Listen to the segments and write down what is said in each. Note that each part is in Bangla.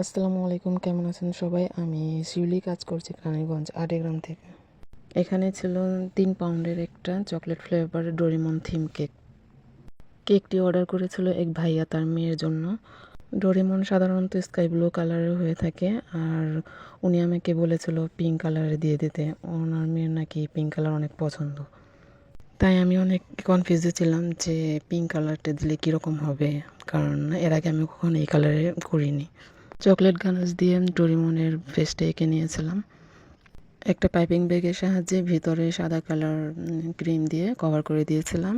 আসসালামু আলাইকুম, কেমন আছেন সবাই? আমি শিউলি কাজ করছি রানীগঞ্জ আড়িগ্রাম থেকে। এখানে ছিল 3 পাউন্ডের একটা chocolate flavour Doraemon theme cake. কেকটি অর্ডার করেছিল এক ভাইয়া তার মেয়ের জন্য। ডোরিমন সাধারণত স্কাই ব্লু কালারের হয়ে থাকে, আর উনি আমাকে বলেছিল পিঙ্ক কালারে দিয়ে দিতে। ওনার মেয়ের নাকি পিঙ্ক কালার অনেক পছন্দ, তাই আমি অনেক কনফিউজে ছিলাম যে পিঙ্ক কালারটা দিলে কীরকম হবে, কারণ এর আগে আমি কখনো এই কালারে করিনি। চকলেট গানাশ দিয়ে ডোরিমনের ফেসটা এঁকে নিয়েছিলাম। একটা পাইপিং ব্যাগের সাহায্যে ভিতরে সাদা কালার ক্রিম দিয়ে কভার করে দিয়েছিলাম,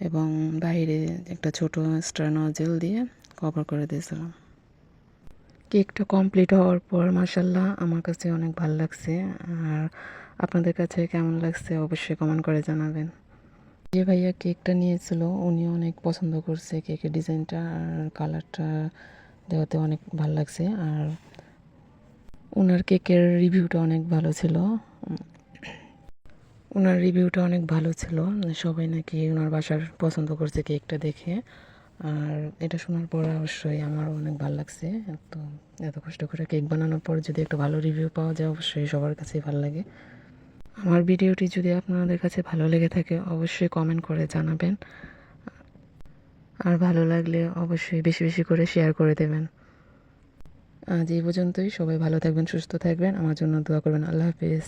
এবং বাইরে একটা ছোট স্টার নজেল দিয়ে কভার করে দিয়েছিলাম। কেকটা কমপ্লিট হওয়ার পর মাশাল্লাহ আমার কাছে অনেক ভালো লাগছে। আর আপনাদের কাছে কেমন লাগছে অবশ্যই কমেন্ট করে জানাবেন। যে ভাইয়া কেকটা নিয়েছিল উনি অনেক পছন্দ করছে কেকের ডিজাইনটা, আর কালারটা দেওয়াতে অনেক ভালো লাগছে। আর ওনার কেকের রিভিউটা অনেক ভালো ছিল। ওনার রিভিউটা অনেক ভালো ছিল, সবাই নাকি ওনার বাসার পছন্দ করছে কেকটা দেখে। আর এটা শোনার পর অবশ্যই আমারও অনেক ভালো লাগছে। তো এত কষ্ট করে কেক বানানোর পর যদি একটা ভালো রিভিউ পাওয়া যায় অবশ্যই সবার কাছেই ভালো লাগে। আমার ভিডিওটি যদি আপনাদের কাছে ভালো লেগে থাকে অবশ্যই কমেন্ট করে জানাবেন, আর ভালো লাগলে অবশ্যই বেশি বেশি করে শেয়ার করে দেবেন। আজ এই পর্যন্তই। সবাই ভালো থাকবেন, সুস্থ থাকবেন, আমার জন্য দোয়া করবেন। আল্লাহ হাফিজ।